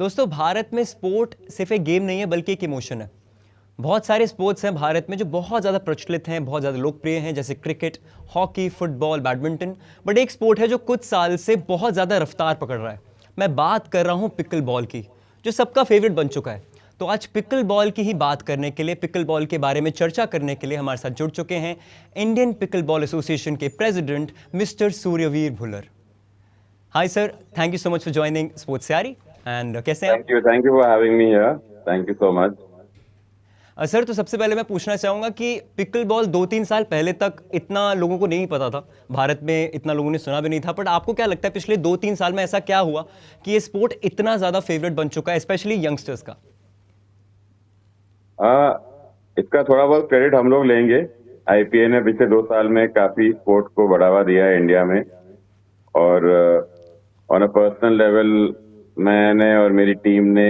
दोस्तों, भारत में स्पोर्ट सिर्फ एक गेम नहीं है बल्कि एक इमोशन है। बहुत सारे स्पोर्ट्स हैं भारत में जो बहुत ज़्यादा प्रचलित हैं, बहुत ज़्यादा लोकप्रिय हैं, जैसे cricket, hockey, football, badminton. But एक स्पोर्ट है जो कुछ साल से बहुत ज़्यादा रफ्तार पकड़ रहा है। मैं बात कर रहा हूँ पिकल बॉल की, जो सबका फेवरेट बन चुका है। तो आज पिकल बॉल की ही बात करने के लिए, पिकल बॉल के बारे में चर्चा करने के लिए हमारे साथ जुड़ चुके हैं इंडियन पिकल बॉल एसोसिएशन के president mister Suryaveer Bhullar. Hi sir, thank you so much for joining sports यारी। एंड कैसे हैं आप? Thank you for having me here. Thank you so much. Sir, तो सबसे पहले मैं पूछना चाहूँगा कि पिकल बॉल 2-3 साल पहले तक इतना लोगों को नहीं पता था, भारत में इतना लोगों ने सुना भी नहीं था। बट आपको क्या लगता है पिछले 2-3 साल में ऐसा क्या हुआ कि ये स्पोर्ट इतना ज़्यादा फेवरेट बन चुका है, स्पेशली यंगस्टर्स का? इसका थोड़ा बहुत क्रेडिट हम लोग लेंगे। आईपीए ने पिछले 2 साल में काफी स्पोर्ट को बढ़ावा दिया है इंडिया में। और ऑन अ पर्सनल लेवल मैंने और मेरी टीम ने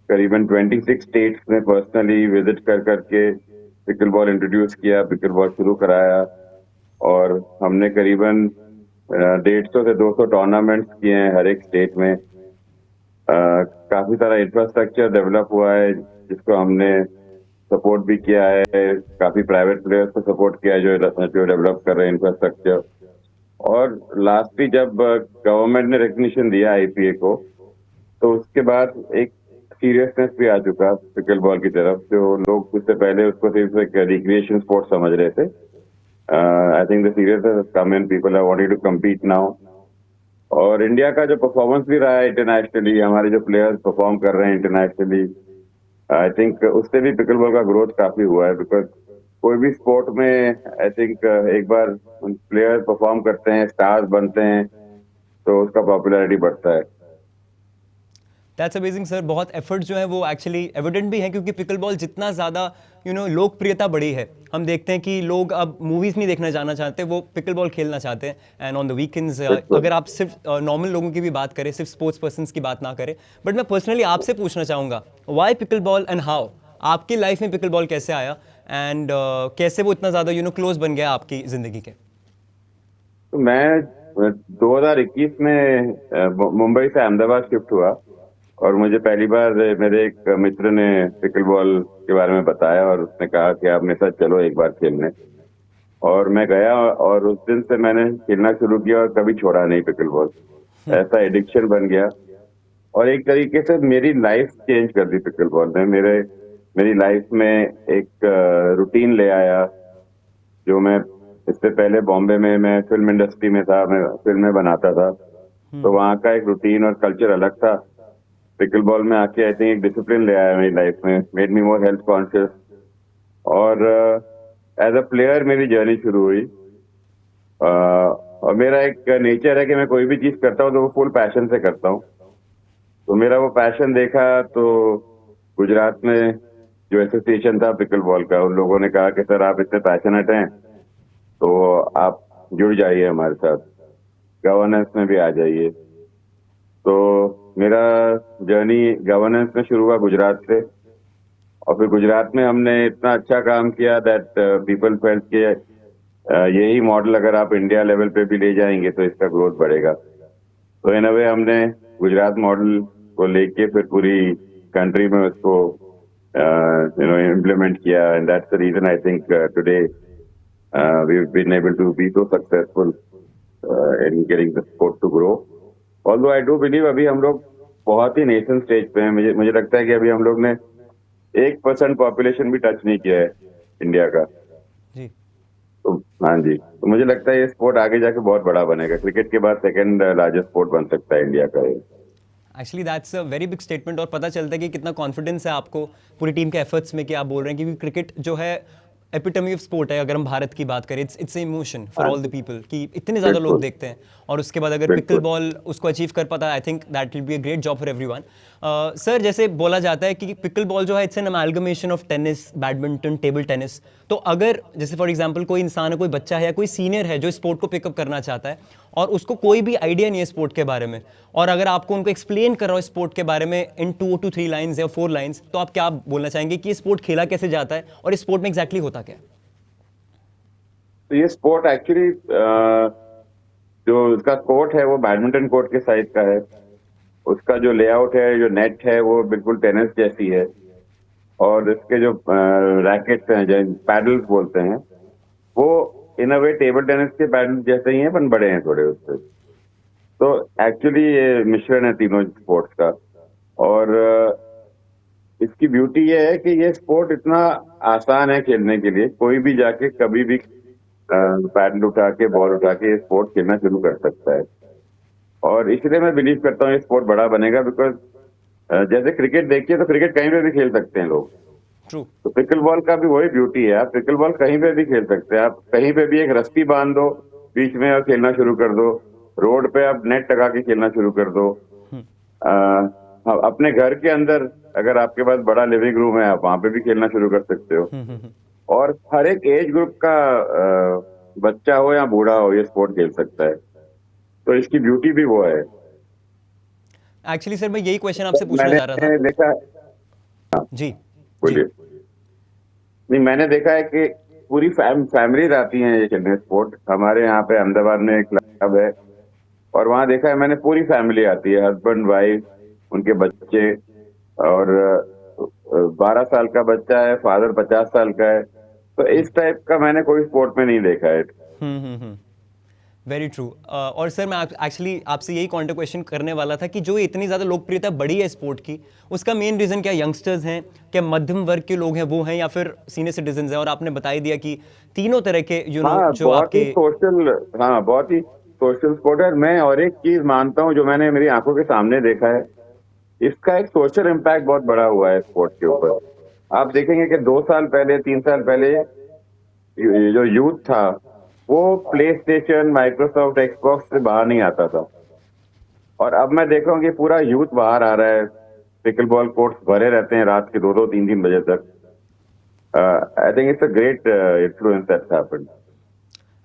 करीबन 26 स्टेट्स में पर्सनली विजिट कर करके पिकल बॉल इंट्रोड्यूस किया, पिकल बॉल शुरू कराया। और हमने करीबन 150 से 200 टूर्नामेंट्स किए हैं हर एक स्टेट में। काफी सारा इंफ्रास्ट्रक्चर डेवलप हुआ है जिसको हमने सपोर्ट भी किया है। काफी प्राइवेट प्लेयर्स को सपोर्ट किया है जो डेवलप कर रहे हैं इंफ्रास्ट्रक्चर। और लास्टली जब गवर्नमेंट ने रिकग्निशन दिया आईपीए को, तो उसके बाद एक सीरियसनेस भी आ चुका पिकल बॉल की तरफ। जो लोग उससे पहले उसको सिर्फ एक रिक्रिएशन स्पोर्ट समझ रहे थे, I think the seriousness has come in, people are wanting to compete now. और इंडिया का जो परफॉर्मेंस भी रहा है इंटरनेशनली, हमारे जो प्लेयर्स परफॉर्म कर रहे हैं इंटरनेशनली, आई थिंक उससे भी पिकल बॉल का ग्रोथ काफी हुआ है। बिकॉज कोई भी स्पोर्ट में आई थिंक एक बार प्लेयर परफॉर्म करते हैं, स्टार्स बनते हैं, तो उसका पॉपुलैरिटी बढ़ता है। That's amazing sir. बहुत एफर्ट जो है वो एक्चुअली एविडेंट भी है, क्योंकि पिकल बॉल जितना ज़्यादा लोकप्रियता बढ़ी है, हम देखते हैं कि लोग अब मूवीज़ नहीं देखना जाना चाहते, वो पिकल बॉल खेलना चाहते हैं। एंड ऑन द वीकेंड्स, बिल्कुल। अगर आप सिर्फ नॉर्मल लोगों की भी बात करें, सिर्फ स्पोर्ट्स पर्सन्स की बात ना करें, बट मैं पर्सनली आपसे पूछना चाहूँगा, why pickleball and how? आपकी लाइफ में पिकल बॉल कैसे आया एंड कैसे वो इतना ज़्यादा क्लोज बन गया आपकी ज़िंदगी के? तो मैं 2021 में मुंबई से अहमदाबाद शिफ्ट हुआ। और मुझे पहली बार मेरे एक मित्र ने पिकल बॉल के बारे में बताया और उसने कहा कि आप मेरे साथ चलो एक बार खेलने। और मैं गया और उस दिन से मैंने खेलना शुरू किया और कभी छोड़ा नहीं पिकल बॉल। ऐसा एडिक्शन बन गया और एक तरीके से मेरी लाइफ चेंज कर दी पिकल बॉल ने। मेरी लाइफ में एक रूटीन ले आया। जो मैं इससे पहले बॉम्बे में मैं फिल्म इंडस्ट्री में था, मैं फिल्में बनाता था, तो वहाँ का एक रूटीन और कल्चर अलग था। पिकल बॉल में आके आई थिंक एक डिसिप्लिन ले आया मेरी लाइफ में, made me more health conscious. और एज अ प्लेयर मेरी जर्नी शुरू हुई। और मेरा एक नेचर है कि मैं कोई भी चीज करता हूँ तो वो फुल पैशन से करता हूँ। तो मेरा वो पैशन देखा तो गुजरात में जो एसोसिएशन था पिकल बॉल का, उन लोगों ने कहा कि सर आप इतने पैशनेट हैं तो आप जुड़ जाइए हमारे साथ, गवर्नेंस में भी आ जाइए। तो मेरा जर्नी गवर्नेंस में शुरू हुआ गुजरात से। और फिर गुजरात में हमने इतना अच्छा काम किया दैट पीपल फेल्ट के यही मॉडल अगर आप इंडिया लेवल पे भी ले जाएंगे तो इसका ग्रोथ बढ़ेगा। तो इन अ वे हमने गुजरात मॉडल को लेके फिर पूरी कंट्री में उसको इम्प्लीमेंट किया। And that's the reason I think today we've been able to be so successful in getting the sport to grow. Although I do believe अभी हम लोग बहुत ही नेशन स्टेज पे हैं। मुझे लगता है कि अभी हम लोग ने 1% पॉपुलेशन भी टच नहीं किया है इंडिया का। जी। तो हाँ जी, तो मुझे लगता है ये स्पोर्ट आगे जाके बहुत बड़ा बनेगा। क्रिकेट के बाद सेकंड लार्जेस्ट स्पोर्ट बन सकता है इंडिया का ये। Actually that's a very big statement, और पता चलता है कि कितना कॉन्फिडेंस है आपको पूरी टीम के एफर्ट्स में कि आप बोल रहे हैं, क्योंकि क्रिकेट जो है एपिटमी ऑफ स्पोर्ट है। अगर हम भारत की बात करें, इट्स इमोशन फॉर हाँ ऑल द जी, पीपल कि इतने ज़्यादा लोग बिल्कुल देखते हैं। और उसके बाद अगर पिकल बिल्कुल। बॉल उसको अचीव कर पाता है, आई think that will be a great job for everyone. Sir, जैसे बोला जाता है कि पिकल बॉल जो है it's an amalgamation of tennis, badminton, table tennis. तो अगर जैसे फॉर एग्जांपल कोई इंसान है, कोई बच्चा है या कोई सीनियर है जो स्पोर्ट को पिकअप करना चाहता है और उसको कोई भी आइडिया नहीं है स्पोर्ट के बारे में, और अगर आपको उनको एक्सप्लेन कर रहा हो स्पोर्ट के बारे में इन 2 to 3 लाइन्स या 4 लाइन्स, तो आप क्या बोलना चाहेंगे कि ये स्पोर्ट खेला कैसे जाता है और इस स्पोर्ट में एग्जैक्टली होता क्या है? तो ये स्पोर्ट एक्चुअली जो इसका कोर्ट है वो बैडमिंटन कोर्ट के साइज का है। उसका जो लेआउट है, जो नेट है, वो बिल्कुल टेनिस जैसी है। और इसके जो रैकेट्स हैं, जो पैडल्स बोलते हैं, वो इन अ वे टेबल टेनिस के पैडल जैसे ही हैं, पर बड़े हैं थोड़े उससे। तो एक्चुअली ये मिश्रण है तीनों स्पोर्ट्स का। और इसकी ब्यूटी ये है कि ये स्पोर्ट इतना आसान है खेलने के लिए, कोई भी जाके कभी भी पैडल उठा के, बॉल उठा के ये स्पोर्ट खेलना शुरू कर सकता है। और इसलिए मैं बिलीव करता हूँ ये स्पोर्ट बड़ा बनेगा, बिकॉज जैसे क्रिकेट देखिए तो क्रिकेट कहीं पे भी खेल सकते हैं लोग। ट्रू। तो पिकल बॉल का भी वही ब्यूटी है, आप पिकल बॉल कहीं पे भी खेल सकते हैं। आप कहीं पे भी एक रस्सी बांध दो बीच में और खेलना शुरू कर दो। रोड पे आप नेट लगा के खेलना शुरू कर दो। अपने घर के अंदर अगर आपके पास बड़ा लिविंग रूम है, आप वहां पे भी खेलना शुरू कर सकते हो। और हर एक एज ग्रुप का बच्चा हो या बूढ़ा हो, ये स्पोर्ट खेल सकता है। तो इसकी ब्यूटी भी वो है। एक्चुअली सर मैं यही क्वेश्चन आपसे पूछना मैंने चाह रहा था। देखा, जी जी। बोलिए। नहीं, मैंने देखा है कि पूरी फैमिली आती है ये खेलने स्पोर्ट। हमारे यहाँ पे अहमदाबाद में एक क्लब है, और वहाँ देखा है मैंने पूरी फैमिली आती है, हस्बैंड वाइफ, उनके बच्चे। और 12 साल का बच्चा है, फादर 50 साल का है। तो इस टाइप का मैंने कोई स्पोर्ट में नहीं देखा है। Very true. और सर मैं एक्चुअली आपसे यही काउंटर क्वेश्चन करने वाला था कि जो इतनी ज़्यादा लोकप्रियता बढ़ी है स्पोर्ट की, उसका मेन रीज़न क्या यंगस्टर्स हैं, क्या मध्यम वर्ग के लोग हैं वो हैं, या फिर सीनियर सिटीजन हैं? और आपने बता ही दिया कि तीनों तरह के हाँ, जो आपके बहुत ही सोशल स्पोर्ट है। मैं और एक चीज मानता हूँ जो मैंने मेरी आंखों के सामने देखा है, इसका एक सोशल इम्पैक्ट बहुत बड़ा हुआ है स्पोर्ट के ऊपर। आप देखेंगे कि 2 साल पहले, 3 साल पहले जो यूथ था वो प्ले स्टेशन, माइक्रोसॉफ्ट, एक्सबॉक्स से बाहर नहीं आता था। और अब मैं देख रहा हूँ कि पूरा यूथ बाहर आ रहा है। पिकल बॉल कोर्ट्स भरे रहते हैं रात के 2-2, 3-3 बजे तक। I think it's a great influence that's happened.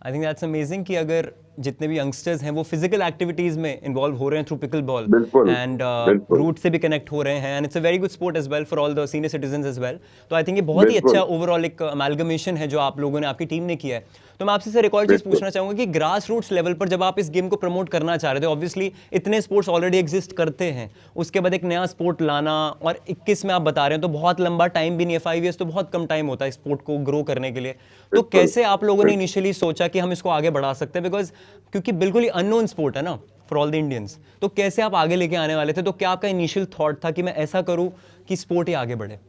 I think that's amazing कि अगर जितने भी यंगस्टर्स हैं वो फिजिकल एक्टिविटीज में इन्वॉल्व हो रहे हैं थ्रू पिकल बॉल, बिल्कुल, एंड बिल्कुल, रूट से भी कनेक्ट हो रहे हैं, and it's a very good sport as well for all the senior citizens as well. तो आई थिंक ये बहुत ही अच्छा बिल्कुल, ओवरऑल एक अमेलगमेशन है जो आप लोगों ने, आपकी टीम ने किया है। तो मैं आपसे सर एक और चीज़ बिल्कुल। पूछना चाहूंगा कि ग्रास रूट्स लेवल पर जब आप इस गेम को प्रमोट करना चाह रहे थे, ऑब्वियसली इतने स्पोर्ट्स ऑलरेडी एग्जिस्ट करते हैं, उसके बाद एक नया स्पोर्ट लाना, और 21 में आप बता रहे हैं तो बहुत लंबा टाइम भी नहीं है, 5 ईयर्स तो बहुत कम टाइम होता है स्पोर्ट को ग्रो करने के लिए। तो बिल्कुल, कैसे आप लोगों ने बिल्कुल। इनिशियली सोचा कि हम इसको आगे बढ़ा सकते हैं, बिकॉज क्योंकि बिल्कुल ही अननोन स्पोर्ट है ना फॉर ऑल द इंडियंस, तो कैसे आप आगे लेके आने वाले थे? तो क्या आपका इनिशियल थॉट था कि मैं ऐसा करूं कि स्पोर्ट ही आगे बढ़े?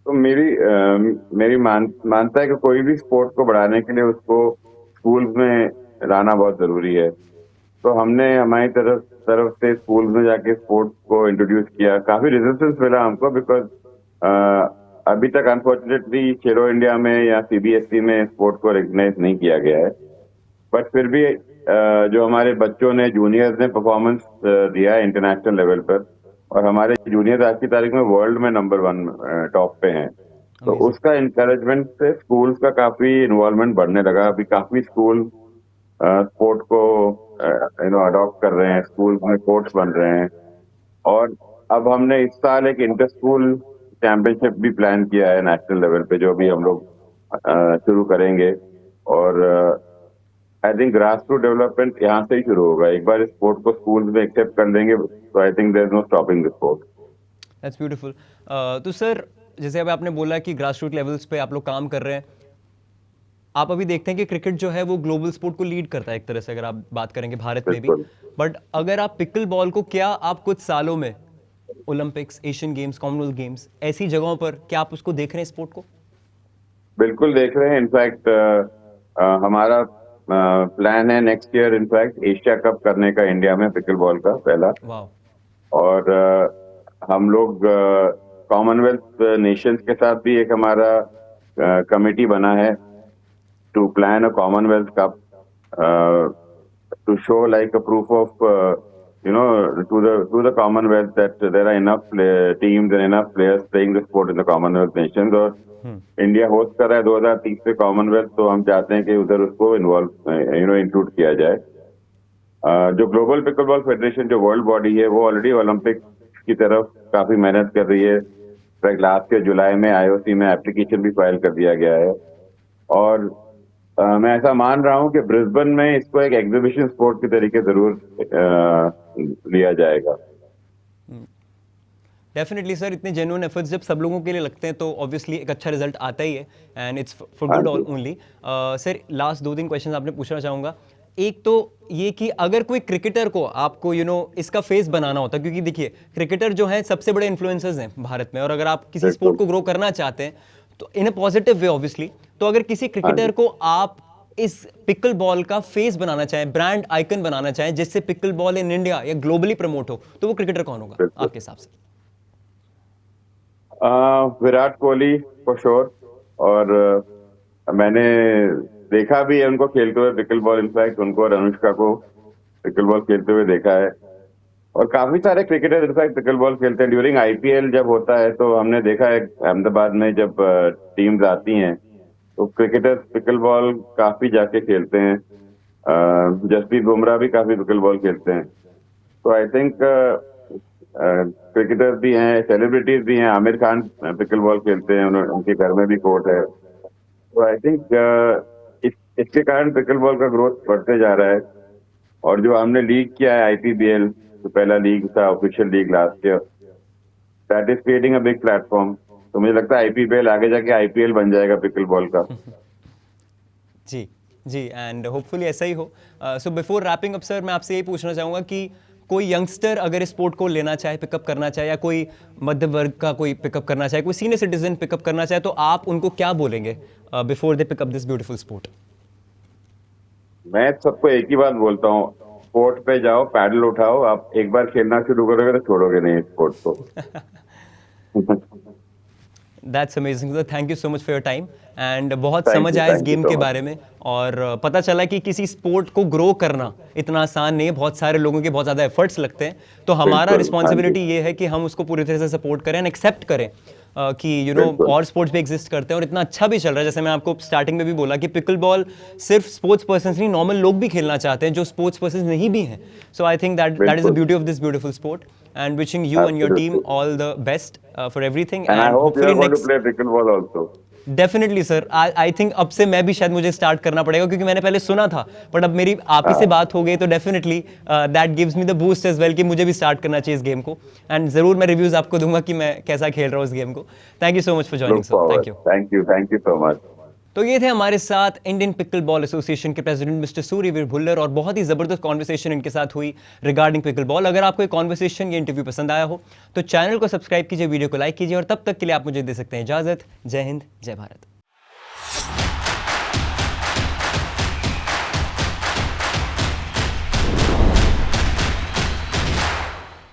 तो मेरी मानता है कि कोई भी स्पोर्ट को बढ़ाने के लिए उसको स्कूल्स में लाना बहुत जरूरी है। तो हमने हमारी तरफ से स्कूल्स में जाके स्पोर्ट्स को इंट्रोड्यूस किया। काफी रेजिस्टेंस मिला हमको, बिकॉज अभी तक अनफॉर्चुनेटली खेलो इंडिया में या सीबीएसई में स्पोर्ट को रिकग्नाइज नहीं किया गया है। बट फिर भी जो हमारे बच्चों ने, जूनियर्स ने परफॉर्मेंस दिया है इंटरनेशनल लेवल पर, और हमारे जूनियर्स आज की तारीख में वर्ल्ड में नंबर 1 टॉप पे हैं। तो Amazing. उसका इंकरेजमेंट से स्कूल्स का काफी इन्वॉल्वमेंट बढ़ने लगा। अभी काफी स्कूल स्पोर्ट को अडॉप्ट कर रहे हैं, स्कूल में कोर्ट्स बन रहे हैं। और अब हमने इस साल एक इंटर स्कूल चैंपियनशिप भी प्लान किया है नेशनल लेवल पे, जो भी हम लोग शुरू करेंगे। और I think grass root development यहाँ से ही शुरू होगा। एक बार इस स्पोर्ट को स्कूल में एक्सेप्ट कर लेंगे तो I think there is no stopping the sport. That's beautiful. तो सर जैसे अब आपने बोला कि ग्रास रूट लेवल्स पे आप लोग काम कर रहे हैं, आप अभी देखते हैं कि क्रिकेट जो है वो ग्लोबल स्पोर्ट को लीड करता है एक तरह से, अगर आप बात करेंगे भारत में भी। बिल्कुल। बट अगर आप पिकल बॉल को, क्या आप कुछ सालों में Olympics, Asian games, Commonwealth games ऐसी जगहों पर क्या आप उसको देख रहे हैं स्पोर्ट को? बिल्कुल देख रहे हैं। इनफैक्ट हमारा प्लान है next year in fact Asia cup करने का इंडिया में, पिकल बॉल का पहला। वाह। और हम लोग कॉमनवेल्थ नेशंस के साथ भी एक हमारा कमेटी बना है to plan a Commonwealth cup, to show like a proof of to the Commonwealth that there are enough teams and enough players playing the sport in the Commonwealth nations। और India host कर रहा है 2030 पे Commonwealth, तो हम चाहते हैं कि उधर उसको इंक्लूड किया जाए। जो ग्लोबल पिकलबॉल फेडरेशन, जो वर्ल्ड बॉडी है, वो ऑलरेडी ओलंपिक की तरफ काफी मेहनत कर रही है। लास्ट के जुलाई में आईओसी में एप्लीकेशन भी फाइल कर दिया गया है। और मैं ऐसा मान रहा हूँ कि ब्रिस्बेन में इसको एक एग्जीबिशन स्पोर्ट के तरीके जरूर लिया जाएगा। डेफिनेटली सर, इतने जेन्युइन एफर्ट्स जब सब लोगों के लिए लगते हैं तो ऑब्वियसली एक अच्छा रिजल्ट आता ही है, एंड इट्स फॉर हाँ गुड जी। ओनली। सर, लास्ट 2-3 क्वेश्चन आपने पूछना चाहूँगा। एक तो ये कि अगर कोई क्रिकेटर को आपको इसका फेस बनाना होता, क्योंकि देखिए क्रिकेटर जो है सबसे बड़े इन्फ्लुएंसर्स हैं भारत में, और अगर आप किसी बिल्कुल। स्पोर्ट को ग्रो करना चाहते हैं तो इन अ पॉजिटिव वे ऑब्वियसली, तो अगर किसी हाँ क्रिकेटर जी। को आप इस पिकल बॉल का फेस बनाना चाहें, ब्रांड आइकन बनाना चाहें, जिससे पिकल बॉल इन इंडिया या ग्लोबली प्रमोट हो, तो वो क्रिकेटर कौन होगा बिल्कुल। आपके हिसाब से? Virat Kohli for sure. और मैंने देखा भी है उनको खेलते हुए पिकल बॉल, इनफैक्ट उनको और अनुष्का को पिकल बॉल खेलते हुए देखा है। और काफी सारे क्रिकेटर इनफैक्ट पिकल बॉल खेलते हैं। ड्यूरिंग आईपीएल जब होता है तो हमने देखा है अहमदाबाद में जब टीम्स आती हैं तो क्रिकेटर्स पिकल बॉल काफी जाके खेलते हैं। जसप्रीत बुमराह भी काफी पिकल बॉल खेलते हैं। तो आई थिंक क्रिकेटर्स भी हैं, सेलिब्रिटीज भी हैं। आमिर खान पिकल बॉल खेलते हैं, उनके घर में भी कोर्ट है। तो आई थिंक इसके कारण पिकल बॉल का ग्रोथ बढ़ते जा रहा है। और जो हमने लीग किया है आईपीबीएल, जो पहला लीग था official league last year, that is creating a big platform. तो मुझे लगता है आईपीबीएल आगे जाके आईपीएल बन जाएगा पिकल बॉल का। जी जी, एंड होपफुली ऐसा ही हो। So before wrapping up sir, मैं आपसे यही पूछना चाहूँगा कि कोई यंगस्टर अगर इस स्पोर्ट को लेना चाहे, पिकअप करना चाहे, या कोई मध्य वर्ग का कोई पिकअप करना चाहे, कोई सीनियर सिटीजन पिकअप करना चाहे, तो आप उनको क्या बोलेंगे before they pick up this beautiful sport? मैं सबको एक ही बात बोलता हूँ, कोर्ट पे जाओ, पैडल उठाओ। आप एक बार खेलना शुरू करोगे तो छोड़ोगे नहीं स्पोर्ट को। That's amazing sir, thank you so much for your time, and बहुत Thank समझ you, आया इस thank you गेम so के much. बारे में, और पता चला कि किसी स्पोर्ट को ग्रो करना इतना आसान नहीं है, बहुत सारे लोगों के बहुत ज़्यादा एफर्ट्स लगते हैं। तो हमारा बिल्कुल, रिस्पॉन्सिबिलिटी हाँ जी। ये है कि हम उसको पूरी तरह से सपोर्ट करें एंड एक्सेप्ट करें कि बिल्कुल। और स्पोर्ट्स भी एग्जिस्ट करते हैं और इतना अच्छा भी चल रहा है। जैसे मैं आपको स्टार्टिंग में भी बोला कि पिकल बॉल सिर्फ स्पोर्ट्स पर्सन नहीं, नॉर्मल लोग भी खेलना चाहते हैं जो स्पोर्ट्स पर्सन नहीं भी हैं। So I think that is the बिल्कुल। Beauty of this beautiful sport, and wishing you and your team Absolutely. All the best for everything, And I and hope you hopefully are going to next. play pickleball also. Definitely sir, I think अब से मैं भी शायद मुझे start करना पड़ेगा, क्योंकि मैंने पहले सुना था, बट अब मेरी आप ही से हाँ। बात हो गई तो definitely that gives me the boost as well कि मुझे भी स्टार्ट करना चाहिए इस गेम को, एंड जरूर मैं रिव्यूज आपको दूंगा कि मैं कैसा खेल रहा हूँ इस गेम को। Thank you so much for joining Look sir, thank forward. You. Thank you so much. तो ये थे हमारे साथ इंडियन पिकल बॉल एसोसिएशन के प्रेसिडेंट मिस्टर सूर्यवीर भुल्लर, और बहुत ही जबरदस्त कॉन्वर्सेशन इनके साथ हुई रिगार्डिंग पिकल बॉल। अगर आपको ये कॉन्वर्सेशन, ये इंटरव्यू पसंद आया हो तो चैनल को सब्सक्राइब कीजिए, वीडियो को लाइक कीजिए, और तब तक के लिए आप मुझे दे सकते हैं इजाजत। जय हिंद, जय भारत।